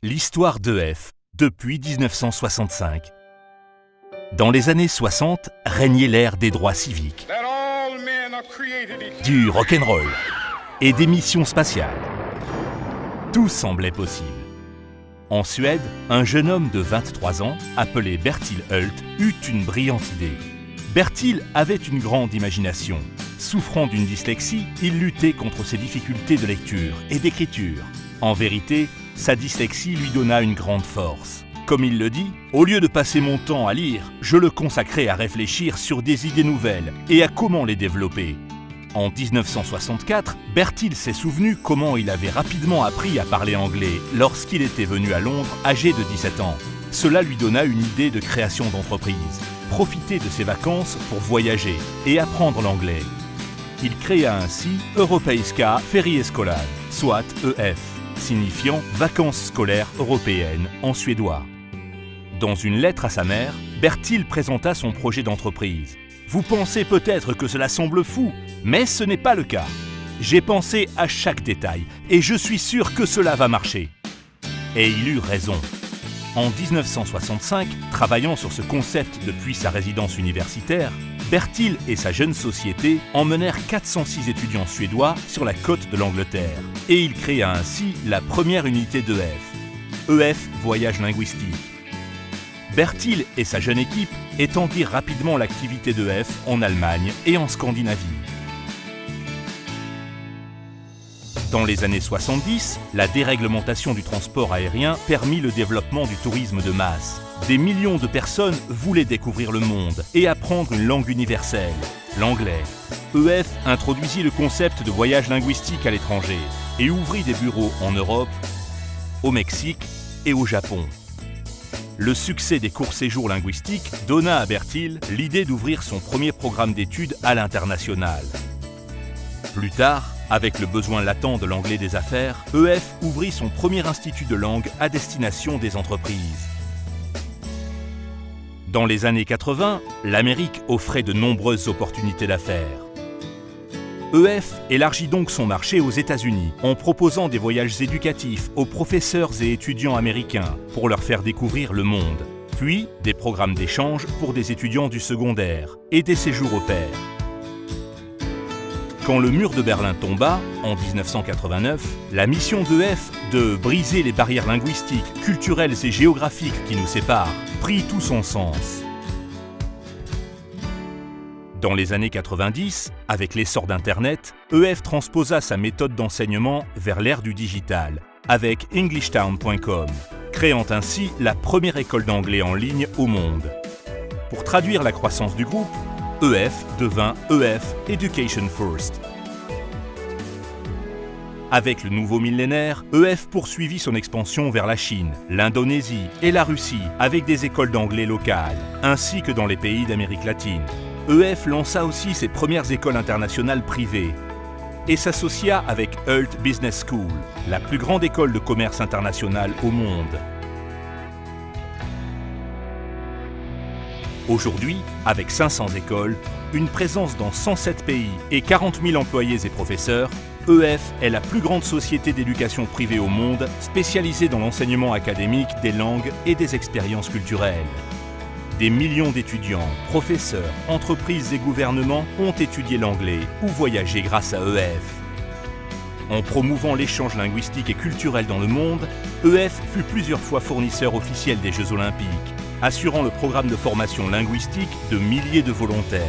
L'histoire d'EF, depuis 1965. Dans les années 60, régnait l'ère des droits civiques, du rock'n'roll et des missions spatiales. Tout semblait possible. En Suède, un jeune homme de 23 ans, appelé Bertil Hult, eut une brillante idée. Bertil avait une grande imagination. Souffrant d'une dyslexie, il luttait contre ses difficultés de lecture et d'écriture. En vérité, sa dyslexie lui donna une grande force. Comme il le dit, au lieu de passer mon temps à lire, je le consacrais à réfléchir sur des idées nouvelles et à comment les développer. En 1964, Bertil s'est souvenu comment il avait rapidement appris à parler anglais lorsqu'il était venu à Londres âgé de 17 ans. Cela lui donna une idée de création d'entreprise. Profiter de ses vacances pour voyager et apprendre l'anglais. Il créa ainsi Europeiska Ferieskolan, soit EF, signifiant vacances scolaires européennes en suédois. Dans une lettre à sa mère, Bertil présenta son projet d'entreprise. Vous pensez peut-être que cela semble fou, mais ce n'est pas le cas. J'ai pensé à chaque détail et je suis sûr que cela va marcher. Et il eut raison. En 1965, travaillant sur ce concept depuis sa résidence universitaire, Bertil et sa jeune société emmenèrent 406 étudiants suédois sur la côte de l'Angleterre. Et il créa ainsi la première unité d'EF. EF Voyage linguistique. Bertil et sa jeune équipe étendirent rapidement l'activité d'EF en Allemagne et en Scandinavie. Dans les années 70, la déréglementation du transport aérien permit le développement du tourisme de masse. Des millions de personnes voulaient découvrir le monde et apprendre une langue universelle, l'anglais. EF introduisit le concept de voyage linguistique à l'étranger et ouvrit des bureaux en Europe, au Mexique et au Japon. Le succès des courts séjours linguistiques donna à Bertil l'idée d'ouvrir son premier programme d'études à l'international. Plus tard, avec le besoin latent de l'anglais des affaires, EF ouvrit son premier institut de langue à destination des entreprises. Dans les années 80, l'Amérique offrait de nombreuses opportunités d'affaires. EF élargit donc son marché aux États-Unis en proposant des voyages éducatifs aux professeurs et étudiants américains pour leur faire découvrir le monde, puis des programmes d'échange pour des étudiants du secondaire et des séjours au pair. Quand le mur de Berlin tomba, en 1989, la mission d'EF de briser les barrières linguistiques, culturelles et géographiques qui nous séparent prit tout son sens. Dans les années 90, avec l'essor d'Internet, EF transposa sa méthode d'enseignement vers l'ère du digital, avec EnglishTown.com, créant ainsi la première école d'anglais en ligne au monde. Pour traduire la croissance du groupe, EF devint EF Education First. Avec le nouveau millénaire, EF poursuivit son expansion vers la Chine, l'Indonésie et la Russie avec des écoles d'anglais locales, ainsi que dans les pays d'Amérique latine. EF lança aussi ses premières écoles internationales privées et s'associa avec Hult Business School, la plus grande école de commerce internationale au monde. Aujourd'hui, avec 500 écoles, une présence dans 107 pays et 40 000 employés et professeurs, EF est la plus grande société d'éducation privée au monde spécialisée dans l'enseignement académique des langues et des expériences culturelles. Des millions d'étudiants, professeurs, entreprises et gouvernements ont étudié l'anglais ou voyagé grâce à EF. En promouvant l'échange linguistique et culturel dans le monde, EF fut plusieurs fois fournisseur officiel des Jeux Olympiques, assurant le programme de formation linguistique de milliers de volontaires.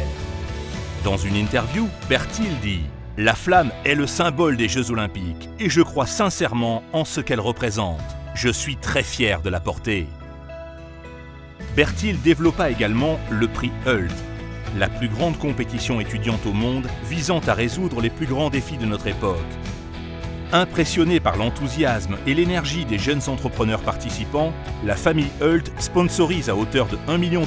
Dans une interview, Bertil dit « La flamme est le symbole des Jeux Olympiques et je crois sincèrement en ce qu'elle représente. Je suis très fier de la porter. » Bertil développa également le prix Hult, la plus grande compétition étudiante au monde visant à résoudre les plus grands défis de notre époque. Impressionné par l'enthousiasme et l'énergie des jeunes entrepreneurs participants, la famille Hult sponsorise à hauteur de $1 million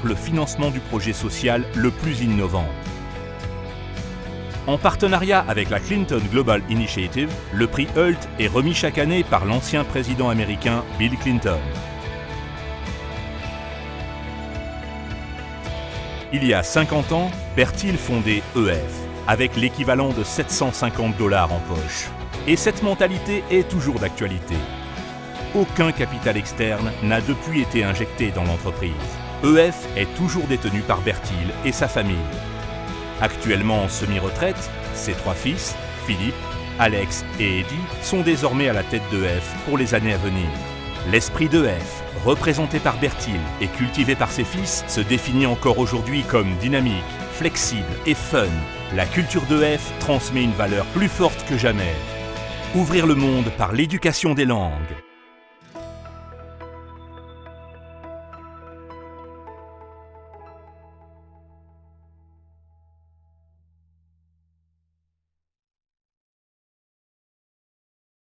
le financement du projet social le plus innovant. En partenariat avec la Clinton Global Initiative, le prix Hult est remis chaque année par l'ancien président américain Bill Clinton. Il y a 50 ans, Bertil fondait EF, avec l'équivalent de $750 en poche. Et cette mentalité est toujours d'actualité. Aucun capital externe n'a depuis été injecté dans l'entreprise. EF est toujours détenu par Bertil et sa famille. Actuellement en semi-retraite, ses 3 fils, Philippe, Alex et Eddy, sont désormais à la tête d'EF pour les années à venir. L'esprit d'EF, représenté par Bertil et cultivé par ses fils, se définit encore aujourd'hui comme dynamique, flexible et fun. La culture d'EF transmet une valeur plus forte que jamais. Ouvrir le monde par l'éducation des langues.